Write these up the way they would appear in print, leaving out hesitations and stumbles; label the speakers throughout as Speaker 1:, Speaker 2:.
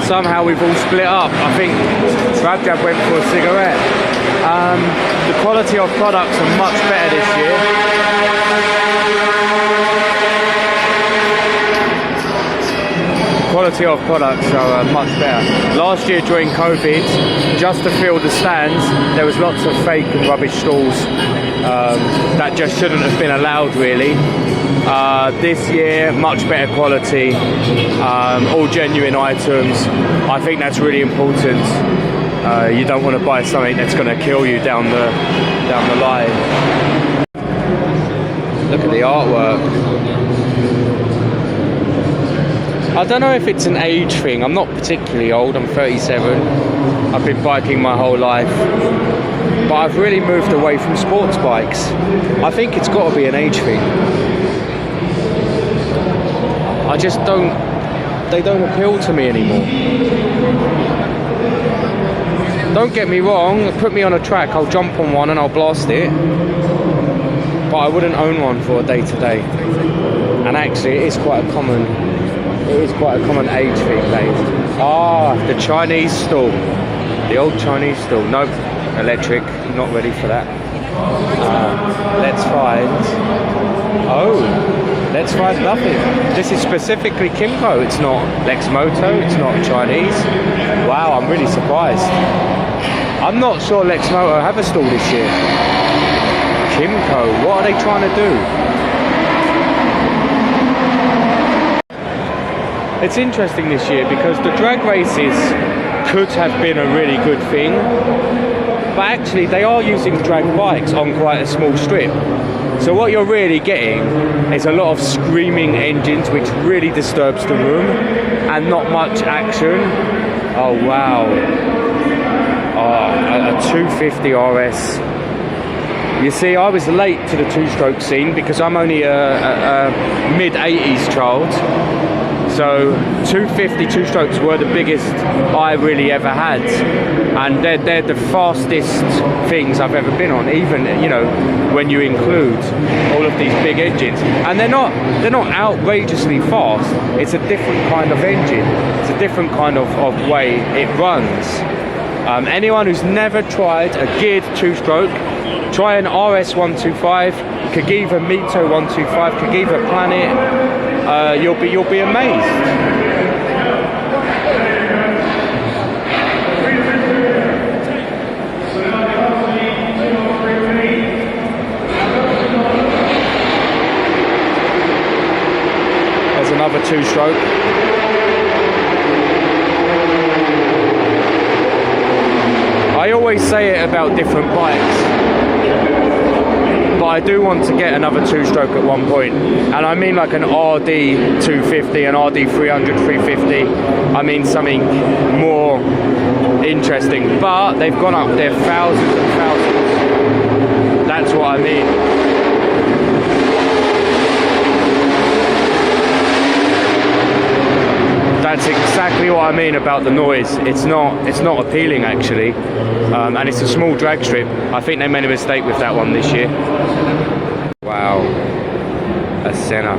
Speaker 1: Somehow we've all split up. I think Rabjab went for a cigarette. The quality of products are much better this year. Quality of products are much better. Last year during COVID, just to fill the stands, there was lots of fake and rubbish stalls that just shouldn't have been allowed really. This year, much better quality, all genuine items. I think that's really important. You don't want to buy something that's going to kill you down the line. Look at the artwork. I don't know if it's an age thing. I'm not particularly old, I'm 37. I've been biking my whole life. But I've really moved away from sports bikes. I think it's got to be an age thing. I just don't, they don't appeal to me anymore. Don't get me wrong, put me on a track, I'll jump on one and I'll blast it. But I wouldn't own one for a day-to-day. And actually it is quite a common age thing, Dave. Ah, the Chinese stall. The old Chinese stall. Nope, electric, not ready for that. Let's find... Oh, let's find nothing. This is specifically Kimco. It's not lexmoto, it's not Chinese. Wow, I'm really surprised. I'm not sure lexmoto have a stall this year. Kimco, what are they trying to do? It's interesting this year because the drag races could have been a really good thing, but actually they are using drag bikes on quite a small strip. So what you're really getting is a lot of screaming engines which really disturbs the room and not much action. Oh wow. Oh, a 250 RS. You see, I was late to the two-stroke scene because I'm only a mid-80s child. So 250 two-strokes were the biggest I really ever had, and they're the fastest things I've ever been on, even, you know, when you include all of these big engines. And they're not outrageously fast. It's a different kind of engine. It's a different kind of way it runs. Anyone who's never tried a geared two-stroke, try an RS 125, Kagiva Mito 125, Kagiva Planet. You'll be amazed. There's another two-stroke. I always say it about different bikes, but I do want to get another two-stroke at one point, and I mean like an RD 250, an RD 300, 350. I mean something more interesting, but they've gone up there thousands and thousands. That's what I mean. That's exactly what I mean about the noise. It's not appealing actually, and it's a small drag strip. I think they made a mistake with that one this year. Wow, a Senna.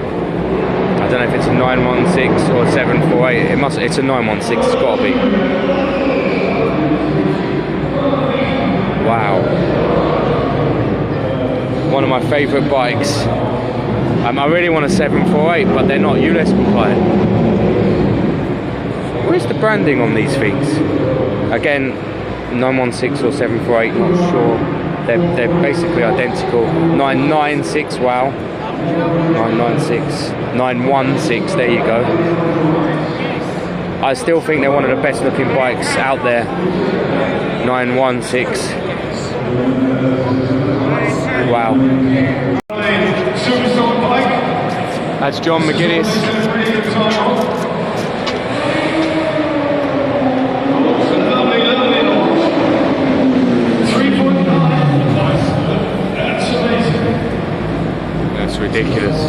Speaker 1: I don't know if it's a 916 or a 748. It's a 916. It's got to be. Wow. One of my favourite bikes. I really want a 748, but they're not ULEZ compliant. Where's the branding on these things? Again, 916 or 748, not sure. They're basically identical. 996, wow. 996, 916, there you go. I still think they're one of the best looking bikes out there. 916. Wow. That's John McGuinness. Ridiculous.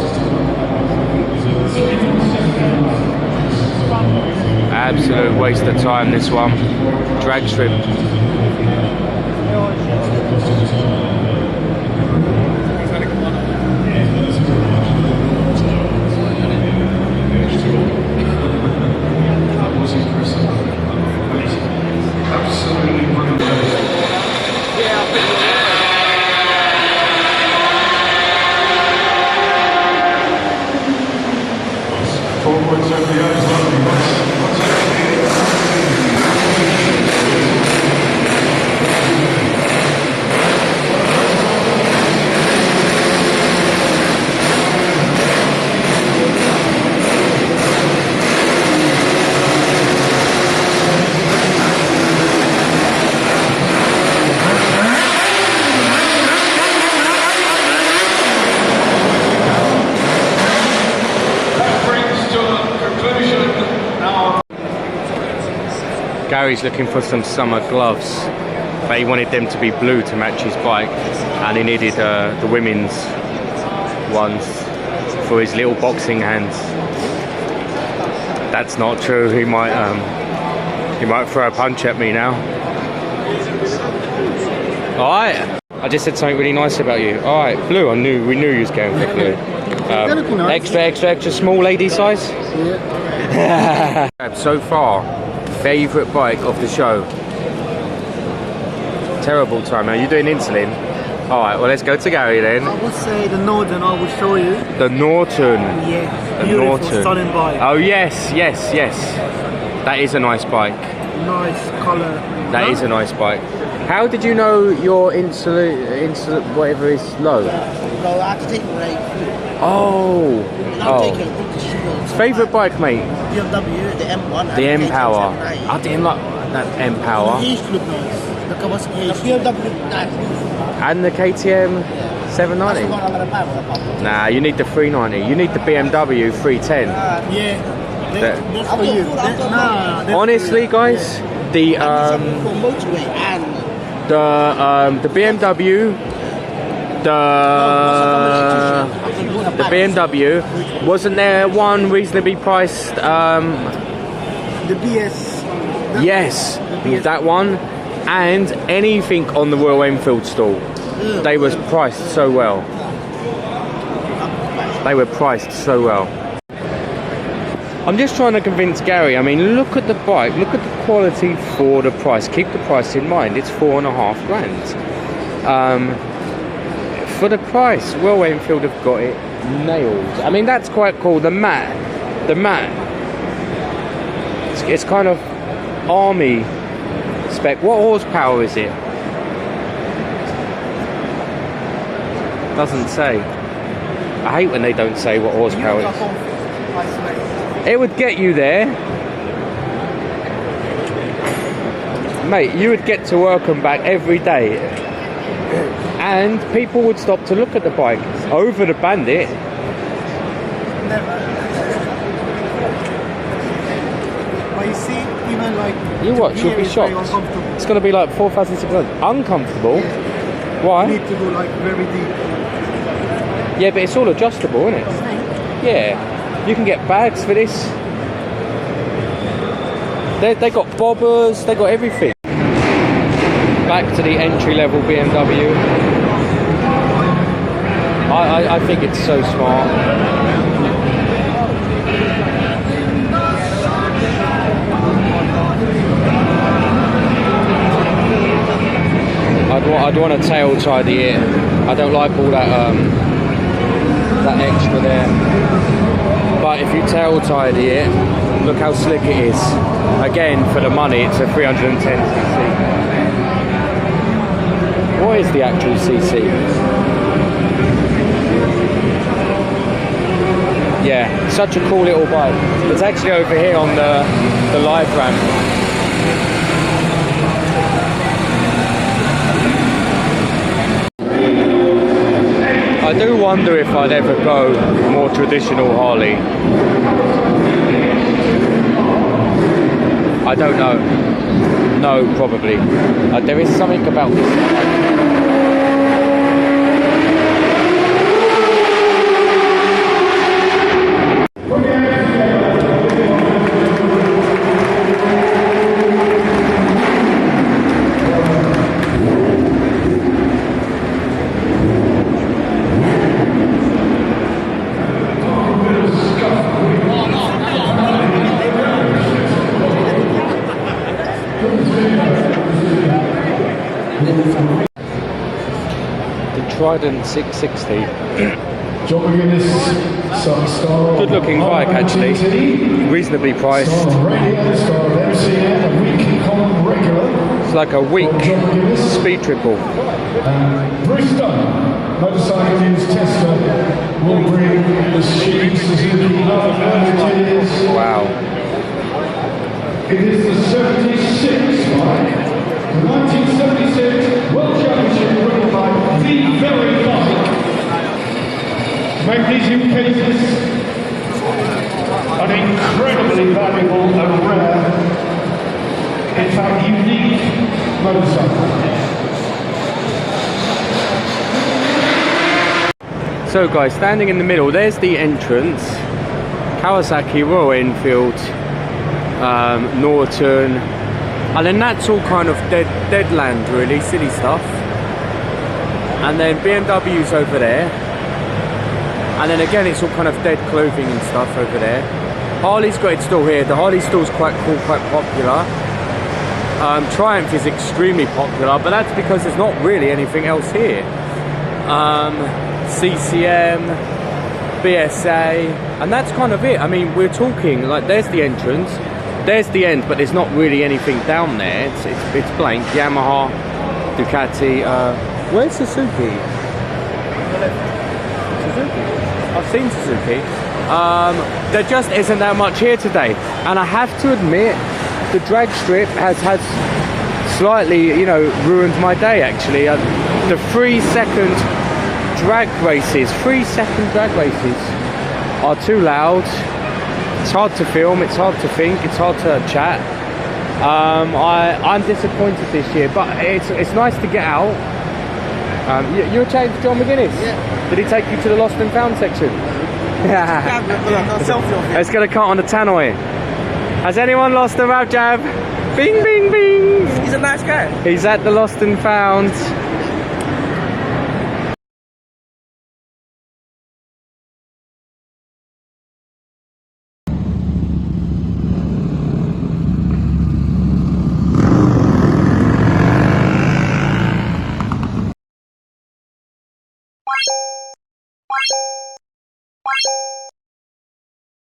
Speaker 1: Absolute waste of time, this one. Drag strip. Gary's looking for some summer gloves, but he wanted them to be blue to match his bike, and he needed the women's ones for his little boxing hands. That's not true. He might throw a punch at me now. All right, I just said something really nice about you. All right, blue. We knew you was going for blue. Extra small lady size. Yeah. So far, favourite bike of the show. Terrible time. Are you doing insulin? Alright, well let's go to Gary then.
Speaker 2: I would say the Norton, I will show you.
Speaker 1: The Norton.
Speaker 2: Yeah,
Speaker 1: the
Speaker 2: beautiful,
Speaker 1: Norton.
Speaker 2: stunning bike.
Speaker 1: Oh yes. That is a nice bike.
Speaker 2: Nice colour.
Speaker 1: That is a nice bike. How did you know your insulin whatever is low?
Speaker 2: Well, I had to take a break.
Speaker 1: Oh. Favourite bike, mate?
Speaker 2: BMW, the M1.
Speaker 1: The M Power. I didn't like that M Power.
Speaker 2: The used to look nice. The BMW, nice.
Speaker 1: And the KTM 790. Nah, you need the 390. You need the BMW 310.
Speaker 2: Yeah. That's for you.
Speaker 1: Honestly, guys, the BMW, the BMW, wasn't there one reasonably priced?
Speaker 2: The BS.
Speaker 1: Yes, that one, and anything on the Royal Enfield stall. They was priced so well. They were priced so well. I'm just trying to convince Gary. I mean, look at the bike, look at the quality for the price. Keep the price in mind. It's $4.5 grand. For the price, Royal Enfield have got it nailed. I mean, that's quite cool. The mat. It's kind of army spec. What horsepower is it? Doesn't say. I hate when they don't say what horsepower it is. It would get you there. Mate, you would get to work and back every day. And people would stop to look at the bike over the Bandit.
Speaker 2: But you see, even like...
Speaker 1: You watch, you'll be shocked. It's going to be like 4,600. Uncomfortable? Why?
Speaker 2: You need to go like very deep.
Speaker 1: Yeah, but it's all adjustable, isn't it? Yeah. You can get bags for this. They got bobbers, they got everything. Back to the entry-level BMW. I think it's so smart. I'd want to tail tidy it. I don't like all that that extra there. But if you tail tidy it, look how slick it is. Again, for the money, it's a 310cc. What is the actual cc? Yeah, such a cool little bike. It's actually over here on the live ramp. I do wonder if I'd ever go more traditional Harley. I don't know. No, probably. There is something about this. The Trident 660 Good looking bike actually, reasonably priced. It's like a week speed triple.
Speaker 3: Bristol motorcycles tester will bring the Suzuki
Speaker 1: Wow.
Speaker 3: It is the 76 bike, the 1976 World Championship winning bike, the very bike. Magnesium cases, an incredibly valuable and rare, in fact unique motorcycle.
Speaker 1: So guys, standing in the middle, there's the entrance. Kawasaki, Royal Enfield, Norton, and then that's all kind of dead land really, silly stuff. And then BMW's over there. And then again, it's all kind of dead clothing and stuff over there. Harley's got its stall here. The Harley stall's quite cool, quite popular. Triumph is extremely popular, but that's because there's not really anything else here. CCM, BSA, and that's kind of it. I mean, we're talking, like, there's the entrance, there's the end, but there's not really anything down there. It's blank. Yamaha, Ducati, where's Suzuki? I've seen Suzuki. There just isn't that much here today, and I have to admit the drag strip has slightly, you know, ruined my day actually. The 3-second drag races, 3-second drag races are too loud. It's hard to film, it's hard to think, it's hard to chat. I'm disappointed this year, but it's nice to get out. You were chatting to John McGuinness?
Speaker 2: Yeah.
Speaker 1: Did he take you to the lost and found section? Let's get a cut on the tannoy. Has anyone lost a Rabjab? Bing, bing, bing.
Speaker 2: He's a nice guy.
Speaker 1: He's at the lost and found.